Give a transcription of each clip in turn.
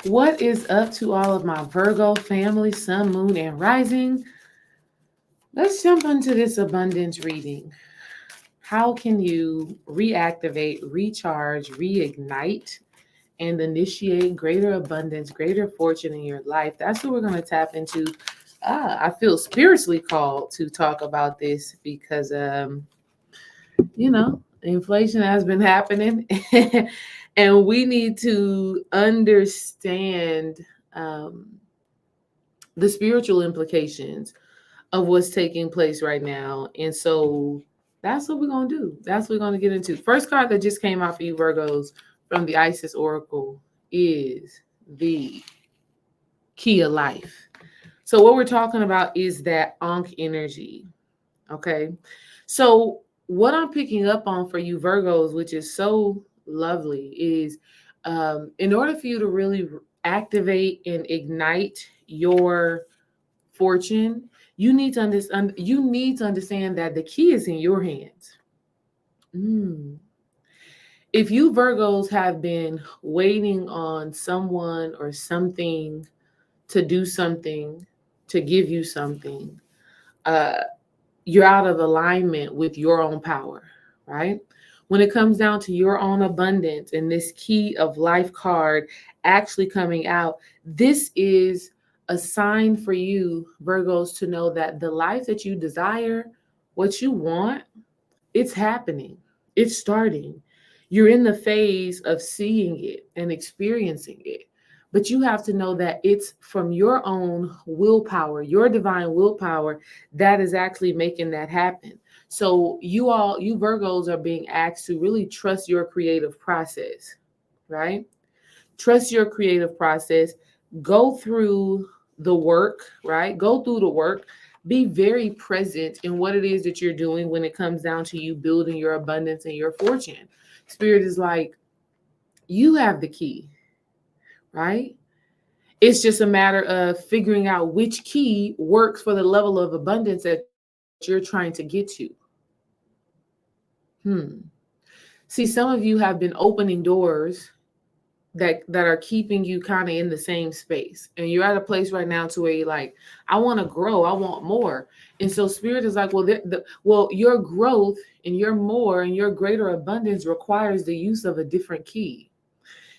What is up to all of my Virgo family, sun, moon, and rising? Let's jump into this abundance reading. How can you reactivate, recharge, reignite, and initiate greater abundance, greater fortune in your life? That's what we're going to tap into. I feel spiritually called to talk about this because, inflation has been happening and we need to understand um, the spiritual implications of what's taking place right now. And so that's what we're going to do. That's what we're going to get into. First card that just came out for you, Virgos, from the Isis Oracle is the Key of Life. So, what we're talking about is that Ankh energy. Okay. So, what I'm picking up on for you, Virgos, which is so lovely, is in order for you to really activate and ignite your fortune, you need to understand that the key is in your hands. Mm. If you Virgos have been waiting on someone or something to do something, to give you something, uh, you're out of alignment with your own power, right? When it comes down to your own abundance and this key of life card actually coming out, this is a sign for you, Virgos, to know that the life that you desire, what you want, it's happening. It's starting. You're in the phase of seeing it and experiencing it. But you have to know that it's from your own willpower, your divine willpower, that is actually making that happen. So you Virgos are being asked to really trust your creative process, right? Trust your creative process. Go through the work, right? Go through the work. Be very present in what it is that you're doing when it comes down to you building your abundance and your fortune. Spirit is like, you have the key, right? It's just a matter of figuring out which key works for the level of abundance that you're trying to get to. Hmm. See, some of you have been opening doors that are keeping you kind of in the same space, and you're at a place right now to where you're like, I want to grow, I want more. And so spirit is like, well, your growth and your more and your greater abundance requires the use of a different key.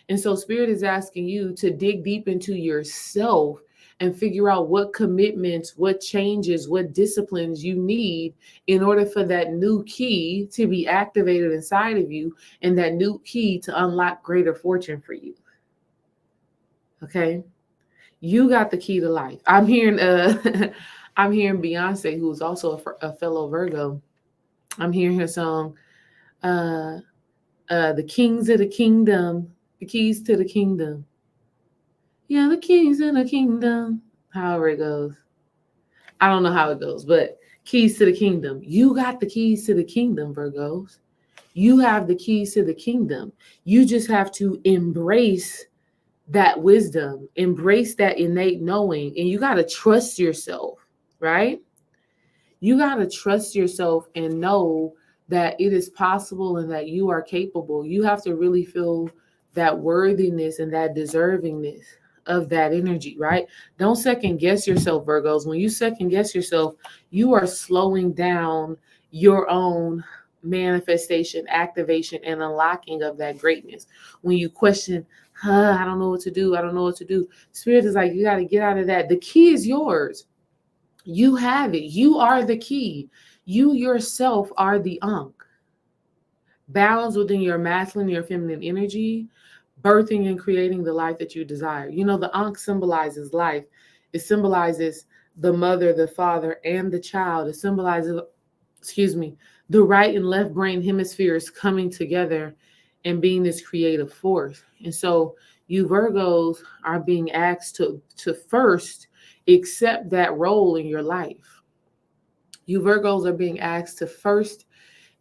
And so spirit is asking you to dig deep into yourself and figure out what commitments, what changes, what disciplines you need in order for that new key to be activated inside of you and that new key to unlock greater fortune for you. Okay? You got the key to life. I'm hearing I'm hearing Beyonce, who's also a fellow Virgo. I'm hearing her song uh the kings of the kingdom, the keys to the kingdom. Yeah, the keys in the kingdom. However it goes. I don't know how it goes, but keys to the kingdom. You got the keys to the kingdom, Virgos. You have the keys to the kingdom. You just have to embrace that wisdom, embrace that innate knowing, and you got to trust yourself, right? You got to trust yourself and know that it is possible and that you are capable. You have to really feel that worthiness and that deservingness of that energy, right? Don't second guess yourself, Virgos. When you second guess yourself, you are slowing down your own manifestation, activation, and unlocking of that greatness. When you question, I don't know what to do. I don't know what to do. Spirit is like, you got to get out of that. The key is yours. You have it. You are the key. You yourself are the Ankh. Balance within your masculine, your feminine energy, birthing and creating the life that you desire. You know, the Ankh symbolizes life. It symbolizes the mother, the father, and the child. It symbolizes, the right and left brain hemispheres coming together and being this creative force. And so you Virgos are being asked to first accept that role in your life. You Virgos are being asked to first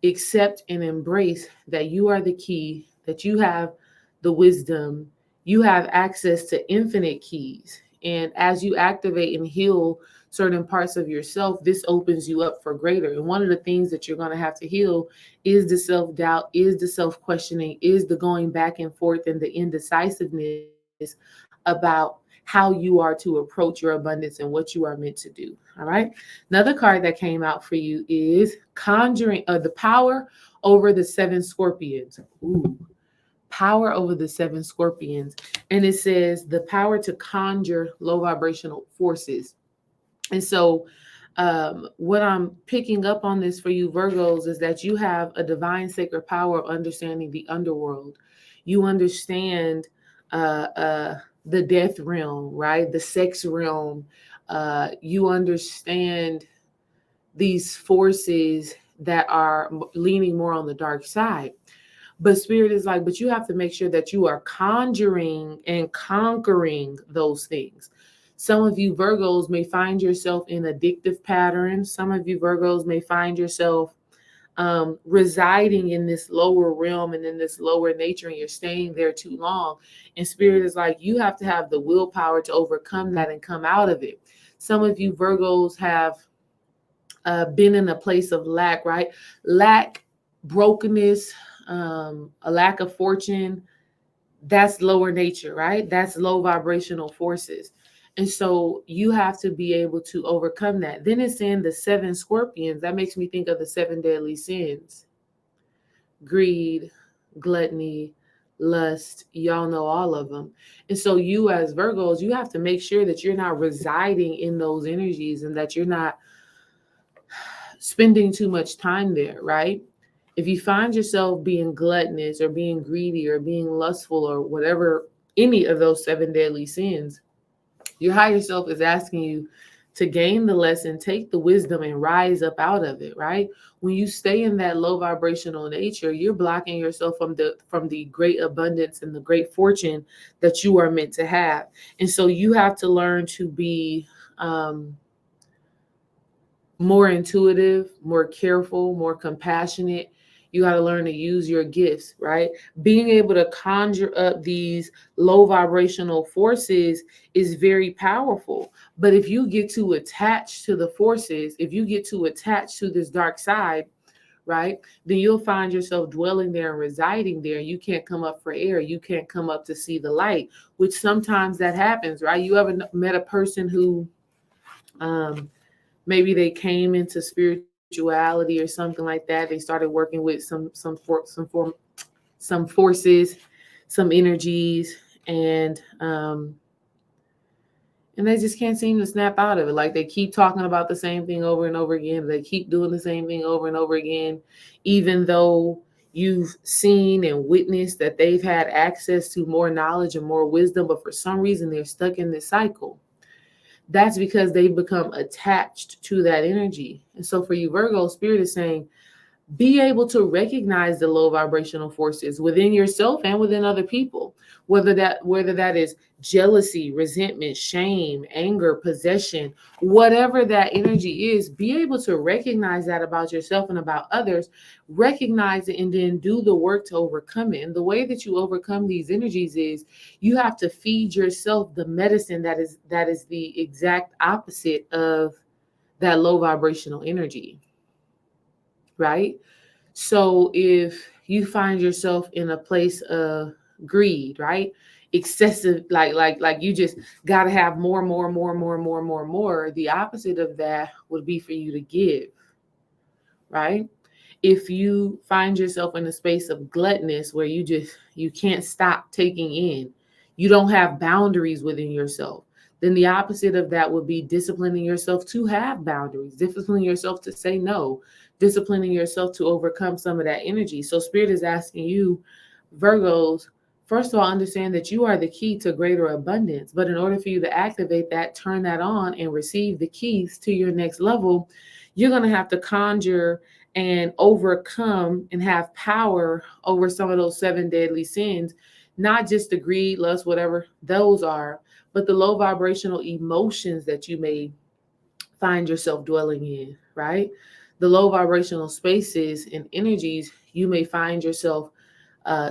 accept and embrace that you are the key, that you have the wisdom, you have access to infinite keys. And as you activate and heal certain parts of yourself, this opens you up for greater. And one of the things that you're going to have to heal is the self doubt, is the self questioning, is the going back and forth and the indecisiveness of about how you are to approach your abundance and what you are meant to do. All right. Another card that came out for you is conjuring the power over the 7 scorpions. Ooh, power over the 7 scorpions. And it says the power to conjure low vibrational forces. And so what I'm picking up on this for you Virgos is that you have a divine sacred power of understanding the underworld. You understand the death realm, right? The sex realm. You understand these forces that are leaning more on the dark side. But spirit is like, but you have to make sure that you are conjuring and conquering those things. Some of you Virgos may find yourself in addictive patterns. Some of you Virgos may find yourself residing in this lower realm and in this lower nature, and you're staying there too long. And spirit is like, you have to have the willpower to overcome that and come out of it. Some of you Virgos have been in a place of lack, right? Lack, brokenness, a lack of fortune. That's lower nature, right? That's low vibrational forces. And so you have to be able to overcome that. Then it's in the 7 scorpions. That makes me think of the 7 deadly sins: greed, gluttony, lust. Y'all know all of them. And so you as Virgos, you have to make sure that you're not residing in those energies and that you're not spending too much time there, right? If you find yourself being gluttonous or being greedy or being lustful or whatever, any of those 7 deadly sins, your higher self is asking you to gain the lesson, take the wisdom, and rise up out of it, right? When you stay in that low vibrational nature, you're blocking yourself from the great abundance and the great fortune that you are meant to have. And so you have to learn to be more intuitive, more careful, more compassionate. You got to learn to use your gifts, right? Being able to conjure up these low vibrational forces is very powerful. But if you get too attached to the forces, if you get too attached to this dark side, right, then you'll find yourself dwelling there and residing there. You can't come up for air. You can't come up to see the light, which sometimes that happens, right? You ever met a person who maybe they came into spirituality or something like that. They started working with some forces, some energies, and they just can't seem to snap out of it. Like they keep talking about the same thing over and over again. They keep doing the same thing over and over again, even though you've seen and witnessed that they've had access to more knowledge and more wisdom, but for some reason they're stuck in this cycle. That's because they've become attached to that energy. And so for you, Virgo, Spirit is saying, be able to recognize the low vibrational forces within yourself and within other people, whether that is jealousy, resentment, shame, anger, possession, whatever that energy is. Be able to recognize that about yourself and about others, recognize it, and then do the work to overcome it. And the way that you overcome these energies is you have to feed yourself the medicine that is the exact opposite of that low vibrational energy. Right? So if you find yourself in a place of greed, right? Excessive, like you just got to have more, the opposite of that would be for you to give, right? If you find yourself in a space of gluttonous where you can't stop taking in, you don't have boundaries within yourself, then the opposite of that would be disciplining yourself to have boundaries, disciplining yourself to say no, disciplining yourself to overcome some of that energy. So Spirit is asking you, Virgos, first of all, understand that you are the key to greater abundance. But in order for you to activate that, turn that on, and receive the keys to your next level, you're going to have to conjure and overcome and have power over some of those 7 deadly sins, not just the greed, lust, whatever those are, but the low vibrational emotions that you may find yourself dwelling in, right? The low vibrational spaces and energies you may find yourself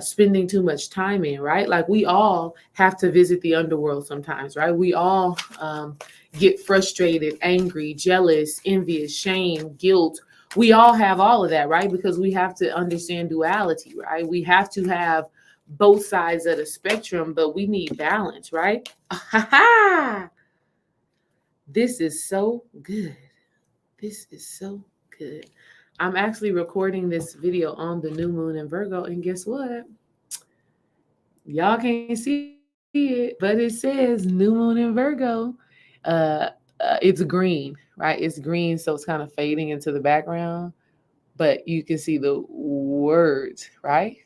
spending too much time in, right? Like we all have to visit the underworld sometimes, right? We all get frustrated, angry, jealous, envious, shame, guilt. We all have all of that, right? Because we have to understand duality, right? We have to have both sides of the spectrum, but we need balance, right? This is so good. This is so good. I'm actually recording this video on the new moon in Virgo, and guess what? Y'all can't see it, but it says new moon in Virgo. Uh, it's green, right? It's green, so it's kind of fading into the background, but you can see the words, right?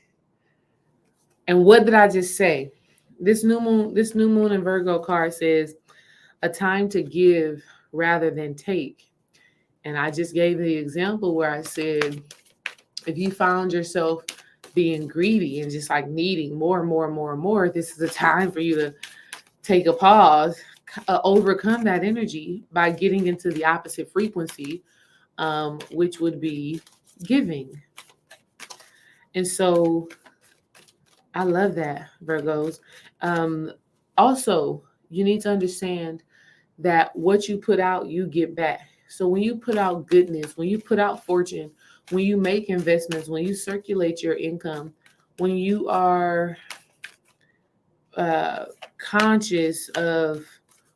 And what did I just say? This new moon in Virgo card says a time to give rather than take. And I just gave the example where I said, if you found yourself being greedy and just like needing more and more and more and more, this is a time for you to take a pause, overcome that energy by getting into the opposite frequency, which would be giving. And so I love that, Virgos. Um, Also, you need to understand that what you put out, you get back. So when you put out goodness, when you put out fortune, when you make investments, when you circulate your income, when you are conscious of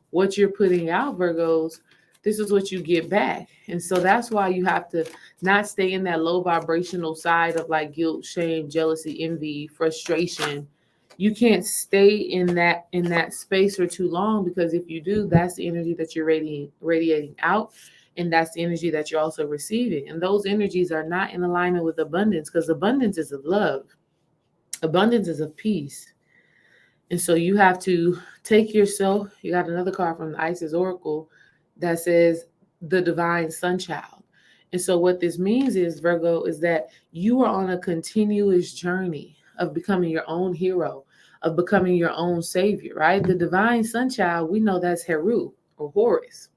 what you're putting out, Virgos, this is what you get back. And so that's why you have to not stay in that low vibrational side of like guilt, shame, jealousy, envy, frustration. You can't stay in that space for too long, because if you do, that's the energy that you're radiating out, and that's the energy that you're also receiving. And those energies are not in alignment with abundance, because abundance is of love. Abundance is of peace. And so you have to take yourself. You got another card from the Isis Oracle that says the divine sun child. And so what this means is, Virgo, is that you are on a continuous journey of becoming your own hero, of becoming your own savior, right? The divine sun child, we know that's Heru or Horus.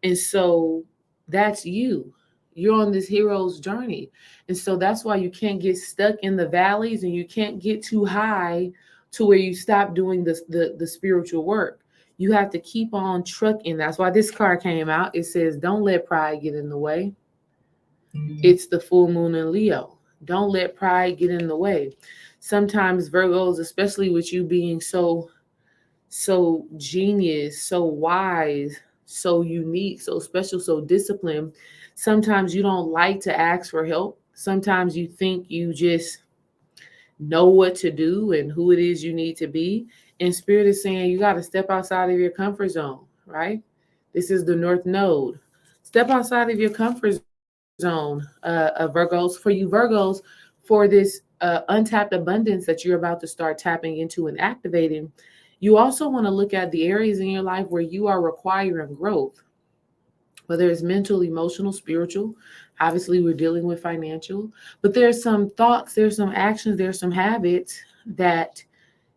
And so that's you. You're on this hero's journey. And so that's why you can't get stuck in the valleys, and you can't get too high to where you stop doing the spiritual work. You have to keep on trucking. That's why this card came out. It says, don't let pride get in the way. It's the full moon in Leo. Don't let pride get in the way. Sometimes Virgos, especially with you being so genius, so wise, so unique, so special, so disciplined, sometimes you don't like to ask for help. Sometimes you think you just know what to do and who it is you need to be. And Spirit is saying you got to step outside of your comfort zone, right? This is the North Node. Step outside of your comfort zone, Virgos. For you, Virgos, for this untapped abundance that you're about to start tapping into and activating, you also want to look at the areas in your life where you are requiring growth, whether it's mental, emotional, spiritual. Obviously, we're dealing with financial, but there's some thoughts, there's some actions, there's some habits that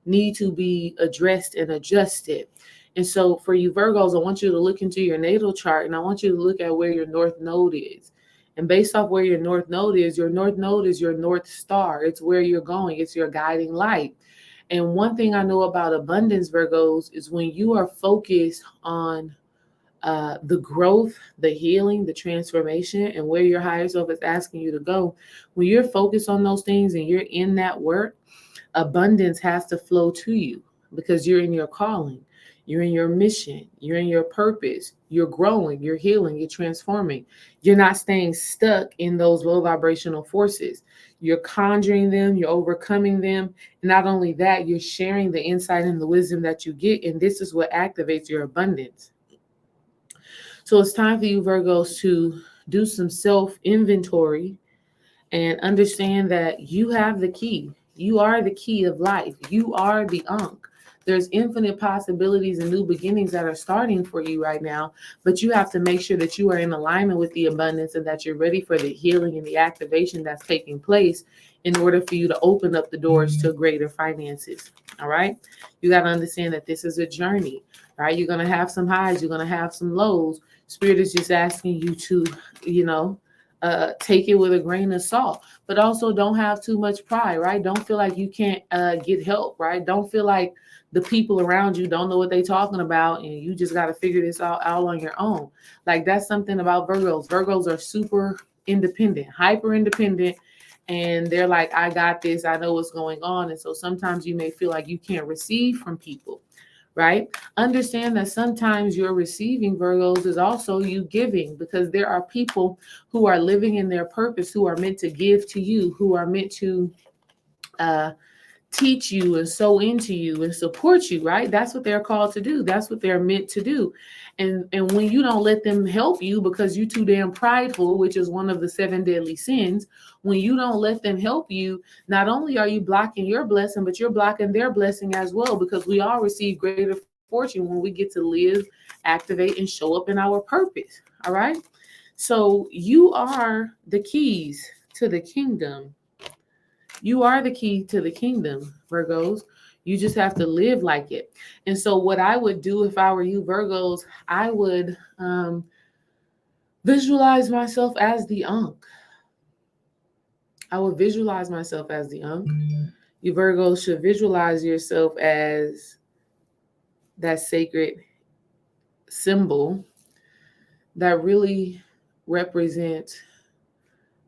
need to be addressed and adjusted. And so for you, Virgos, I want you to look into your natal chart, and I want you to look at where your North Node is. And based off where your North Node is your North Star. It's where you're going. It's your guiding light. And one thing I know about abundance, Virgos, is when you are focused on the growth, the healing, the transformation, and where your higher self is asking you to go, when you're focused on those things and you're in that work, abundance has to flow to you, because you're in your calling, you're in your mission, you're in your purpose, you're growing, you're healing, you're transforming. You're not staying stuck in those low vibrational forces. You're conjuring them, you're overcoming them. And not only that, you're sharing the insight and the wisdom that you get. And this is what activates your abundance. So it's time for you, Virgos, to do some self-inventory and understand that you have the key. You are the key of life. You are the Ankh. There's infinite possibilities and new beginnings that are starting for you right now, but you have to make sure that you are in alignment with the abundance and that you're ready for the healing and the activation that's taking place in order for you to open up the doors to greater finances. All right. You got to understand that this is a journey, right? You're going to have some highs. You're going to have some lows. Spirit is just asking you to, take it with a grain of salt, but also don't have too much pride, right? Don't feel like you can't get help, right? Don't feel like the people around you don't know what they're talking about and you just got to figure this out on your own. Like, that's something about Virgos. Virgos are super independent, hyper independent, and they're like, I got this, I know what's going on. And so sometimes you may feel like you can't receive from people, right? Understand that sometimes your receiving, Virgos, is also you giving, because there are people who are living in their purpose, who are meant to give to you, who are meant to uh, teach you and sow into you and support you, right? That's what they're called to do. That's what they're meant to do. And when you don't let them help you because you're too damn prideful, which is one of the 7 deadly sins, when you don't let them help you, not only are you blocking your blessing, but you're blocking their blessing as well, because we all receive greater fortune when we get to live, activate, and show up in our purpose. All right. So you are the keys to the kingdom. You are the key to the kingdom, Virgos. You just have to live like it. And so, what I would do if I were you, Virgos, I would visualize myself as the Ankh. I would visualize myself as the Ankh. You Virgos should visualize yourself as that sacred symbol that really represents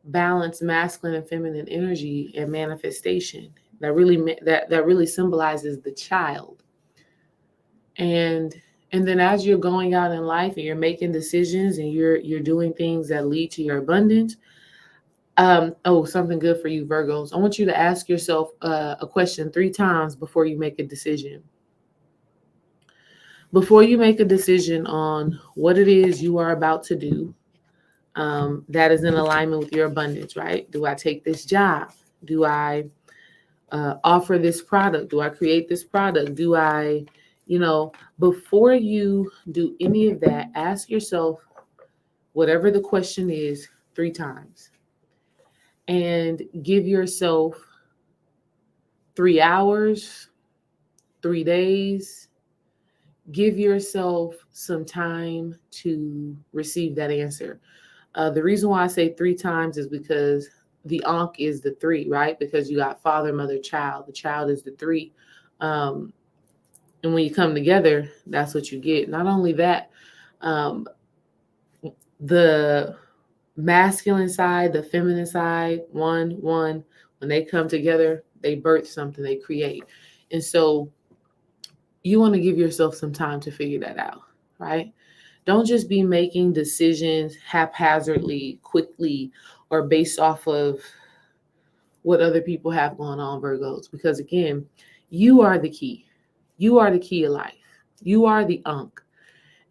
balanced masculine and feminine energy and manifestation. That really symbolizes the child. And then as you're going out in life and you're making decisions and you're doing things that lead to your abundance. Something good for you, Virgos. I want you to ask yourself a question 3 times before you make a decision. Before you make a decision on what it is you are about to do, that is in alignment with your abundance, right? Do I take this job? Do I offer this product? Do I create this product? Do I, before you do any of that, ask yourself whatever the question is 3 times and give yourself 3 hours, 3 days. Give yourself some time to receive that answer. The reason why I say 3 times is because the Ankh is the 3, right? Because you got father, mother, child. The child is the 3. And when you come together, that's what you get. Not only that, um, the masculine side, the feminine side, one, when they come together, they birth something, they create. And so you want to give yourself some time to figure that out, right? Don't just be making decisions haphazardly, quickly, or based off of what other people have going on, Virgos, because again, you are the key. You are the key of life. You are the Ankh.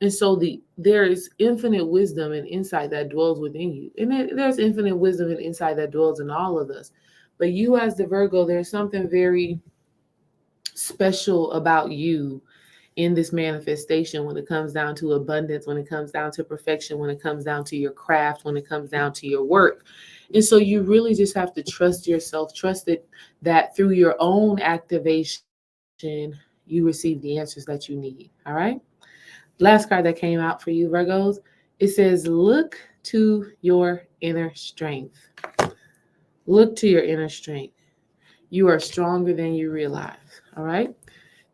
And so there is infinite wisdom and insight that dwells within you. And there's infinite wisdom and insight that dwells in all of us. But you as the Virgo, there's something very special about you in this manifestation when it comes down to abundance, when it comes down to perfection, when it comes down to your craft, when it comes down to your work. And so you really just have to trust yourself, trust that through your own activation, you receive the answers that you need. All right. Last card that came out for you, Virgos, it says, look to your inner strength. Look to your inner strength. You are stronger than you realize. All right.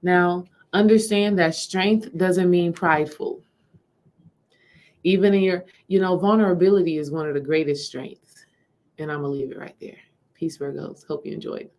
Now, understand that strength doesn't mean prideful. Even in vulnerability is one of the greatest strengths. And I'm going to leave it right there. Peace, Virgos. Hope you enjoyed.